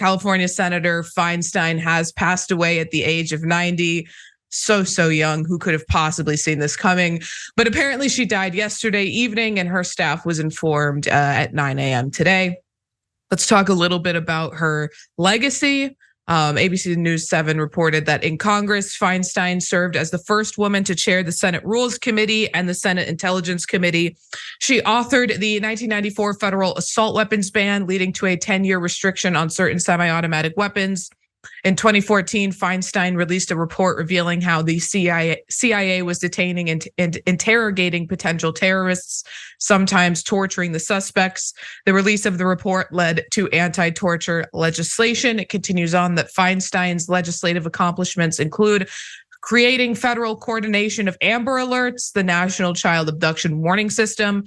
California Senator Feinstein has passed away at the age of 90. So young. Who could have possibly seen this coming? But apparently she died yesterday evening and her staff was informed at 9 a.m. today. Let's talk a little bit about her legacy. ABC News 7 reported that in Congress, Feinstein served as the first woman to chair the Senate Rules Committee and the Senate Intelligence Committee. She authored the 1994 federal assault weapons ban, leading to a 10-year restriction on certain semi-automatic weapons. In 2014, Feinstein released a report revealing how the CIA was detaining and interrogating potential terrorists, sometimes torturing the suspects. The release of the report led to anti-torture legislation. It continues on that Feinstein's legislative accomplishments include creating federal coordination of Amber Alerts, the National Child Abduction Warning System,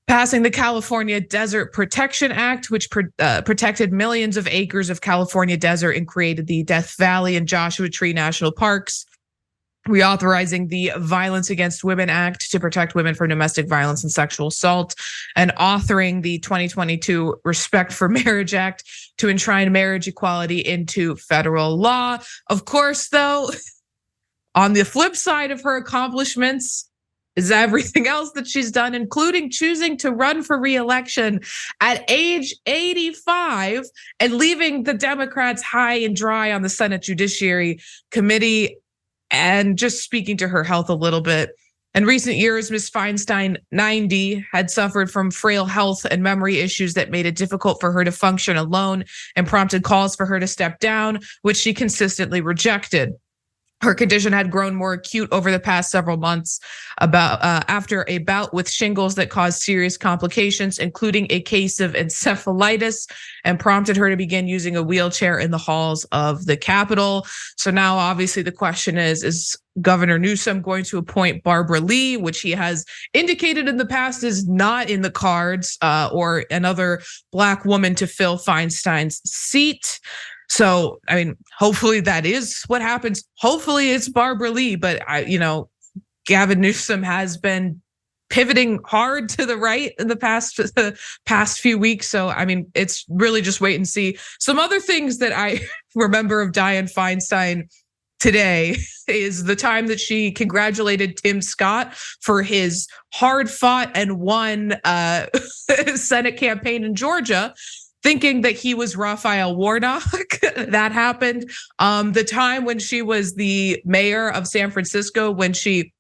passing the California Desert Protection Act, which protected millions of acres of California desert and created the Death Valley and Joshua Tree National Parks, reauthorizing the Violence Against Women Act to protect women from domestic violence and sexual assault, and authoring the 2022 Respect for Marriage Act to enshrine marriage equality into federal law. Of course, though, on the flip side of her accomplishments is everything else that she's done, including choosing to run for re-election at age 85 and leaving the Democrats high and dry on the Senate Judiciary Committee, and just speaking to her health a little bit. In recent years, Ms. Feinstein, 90, had suffered from frail health and memory issues that made it difficult for her to function alone and prompted calls for her to step down, which she consistently rejected. Her condition had grown more acute over the past several months after a bout with shingles that caused serious complications, including a case of encephalitis, and prompted her to begin using a wheelchair in the halls of the Capitol. So now obviously the question is Governor Newsom going to appoint Barbara Lee, which he has indicated in the past is not in the cards, or another Black woman to fill Feinstein's seat? So, I mean, hopefully that is what happens. Hopefully it's Barbara Lee, but Gavin Newsom has been pivoting hard to the right in the past few weeks. So, I mean, it's really just wait and see. Some other things that I remember of Dianne Feinstein today is the time that she congratulated Tim Scott for his hard-fought and won Senate campaign in Georgia, thinking that he was Raphael Warnock. That happened. The time when she was the mayor of San Francisco, when she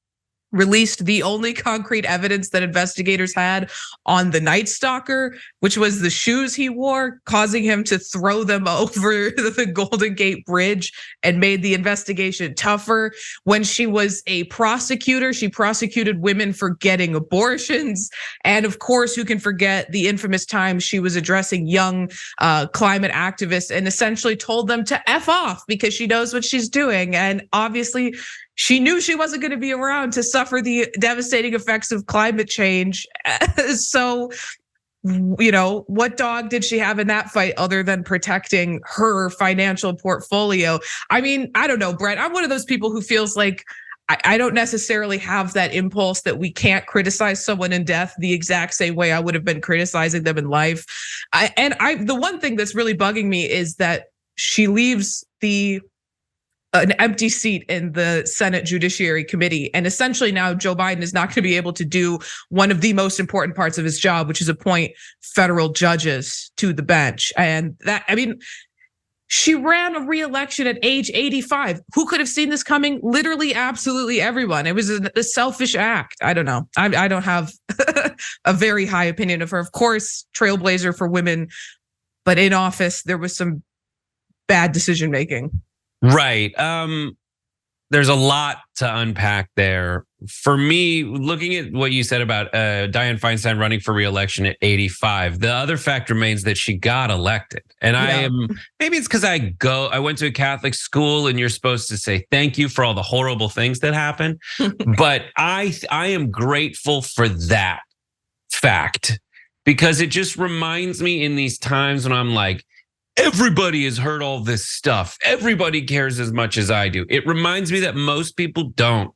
released the only concrete evidence that investigators had on the Night Stalker, which was the shoes he wore, causing him to throw them over the Golden Gate Bridge, and made the investigation tougher. When she was a prosecutor, she prosecuted women for getting abortions. And of course, who can forget the infamous time she was addressing young climate activists and essentially told them to F off because she knows what she's doing. And obviously, she knew she wasn't going to be around to suffer the devastating effects of climate change. So, what dog did she have in that fight other than protecting her financial portfolio? I mean, I don't know, Brett. I'm one of those people who feels like I don't necessarily have that impulse that we can't criticize someone in death the exact same way I would have been criticizing them in life. The one thing that's really bugging me is that she leaves an empty seat in the Senate Judiciary Committee. And essentially now Joe Biden is not going to be able to do one of the most important parts of his job, which is appoint federal judges to the bench. And that, I mean, she ran a re-election at age 85. Who could have seen this coming? Literally, absolutely everyone. It was a selfish act. I don't know. I don't have a very high opinion of her. Of course, trailblazer for women, but in office, there was some bad decision making. Right. There's a lot to unpack there. For me, looking at what you said about Dianne Feinstein running for re-election at 85, the other fact remains that she got elected. And maybe it's because I went to a Catholic school and you're supposed to say thank you for all the horrible things that happen. But I am grateful for that fact, because it just reminds me in these times when I'm like, everybody has heard all this stuff. Everybody cares as much as I do. It reminds me that most people don't.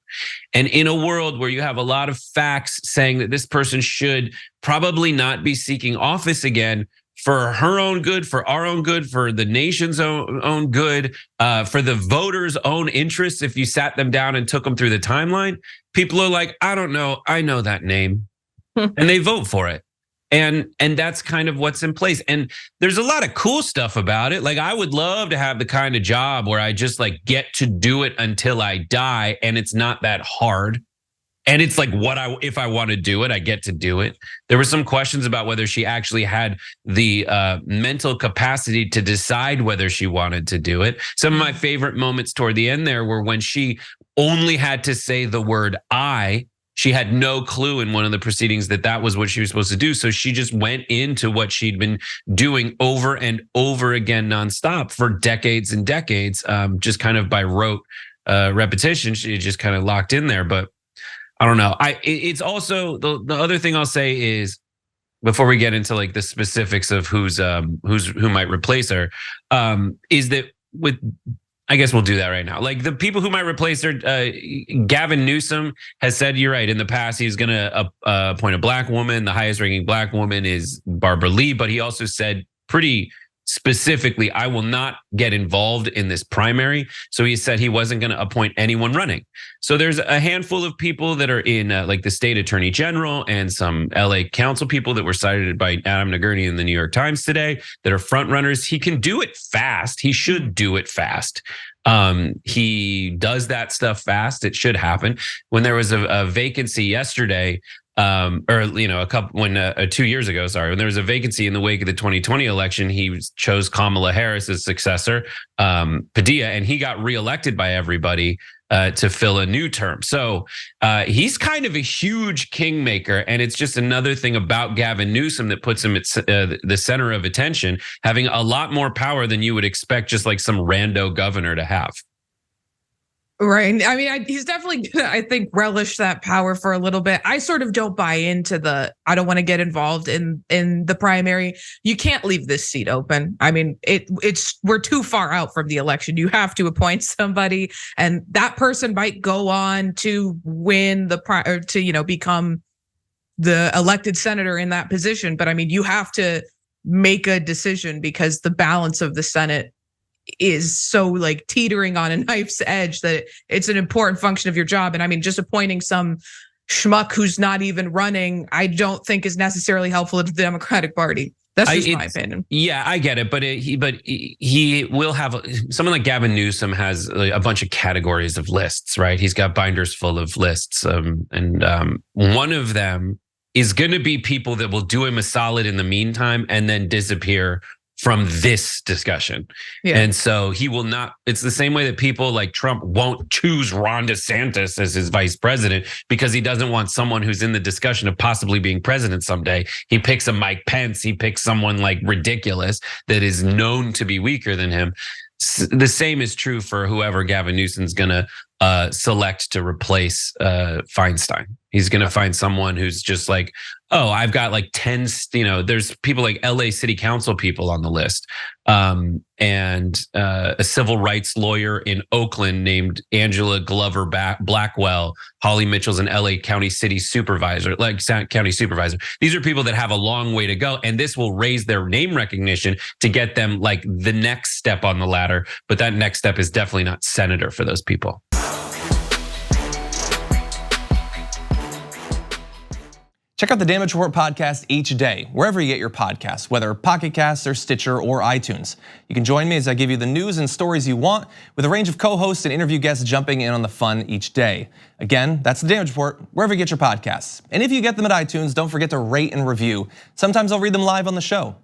And in a world where you have a lot of facts saying that this person should probably not be seeking office again, for her own good, for our own good, for the nation's own good, for the voters' own interests, if you sat them down and took them through the timeline, people are like, I don't know, I know that name. And they vote for it. And that's kind of what's in place. And there's a lot of cool stuff about it. Like, I would love to have the kind of job where I just like get to do it until I die, and it's not that hard. And it's like if I want to do it, I get to do it. There were some questions about whether she actually had the mental capacity to decide whether she wanted to do it. Some of my favorite moments toward the end there were when she only had to say the word I. She had no clue in one of the proceedings that was what she was supposed to do. So she just went into what she'd been doing over and over again nonstop for decades and decades, just kind of by rote repetition. She just kind of locked in there. But I don't know. It's also the other thing I'll say is, before we get into like the specifics of who might replace her, is that I guess we'll do that right now. Like, the people who might replace her, Gavin Newsom has said, you're right, in the past he's going to appoint a black woman. The highest ranking black woman is Barbara Lee, but he also said pretty specifically, I will not get involved in this primary. So he said he wasn't going to appoint anyone running. So there's a handful of people that are in like the state attorney general and some LA council people that were cited by Adam Nagurney in the New York Times today that are front runners. He can do it fast. He should do it fast. He does that stuff fast. It should happen. When there was a vacancy yesterday, or 2 years ago, when there was a vacancy in the wake of the 2020 election, he chose Kamala Harris as successor, Padilla, and he got reelected by everybody to fill a new term. So he's kind of a huge kingmaker, and it's just another thing about Gavin Newsom that puts him at the center of attention, having a lot more power than you would expect just like some rando governor to have. Right. I mean, he's definitely gonna, I think, relish that power for a little bit. I sort of don't buy into I don't want to get involved in the primary. You can't leave this seat open. I mean, we're too far out from the election. You have to appoint somebody, and that person might go on to win become the elected senator in that position. But I mean, you have to make a decision because the balance of the Senate is so like teetering on a knife's edge that it's an important function of your job. And I mean, just appointing some schmuck who's not even running, I don't think is necessarily helpful to the Democratic Party. That's just my opinion. Yeah, I get it, but he will have someone like Gavin Newsom has a bunch of categories of lists, right? He's got binders full of lists, and one of them is going to be people that will do him a solid in the meantime and then disappear from this discussion. Yeah. And so he will not, it's the same way that people like Trump won't choose Ron DeSantis as his vice president because he doesn't want someone who's in the discussion of possibly being president someday. He picks a Mike Pence, he picks someone like ridiculous that is known to be weaker than him. The same is true for whoever Gavin Newsom's gonna select to replace Feinstein. He's gonna find someone who's just like, oh, I've got like 10, there's people like LA City Council people on the list, and a civil rights lawyer in Oakland named Angela Glover Blackwell. Holly Mitchell's an LA County City Supervisor, county supervisor. These are people that have a long way to go, and this will raise their name recognition to get them like the next step on the ladder. But that next step is definitely not senator for those people. Check out the Damage Report podcast each day, wherever you get your podcasts, whether Pocket Casts or Stitcher or iTunes. You can join me as I give you the news and stories you want, with a range of co-hosts and interview guests jumping in on the fun each day. Again, that's the Damage Report, wherever you get your podcasts. And if you get them at iTunes, don't forget to rate and review. Sometimes I'll read them live on the show.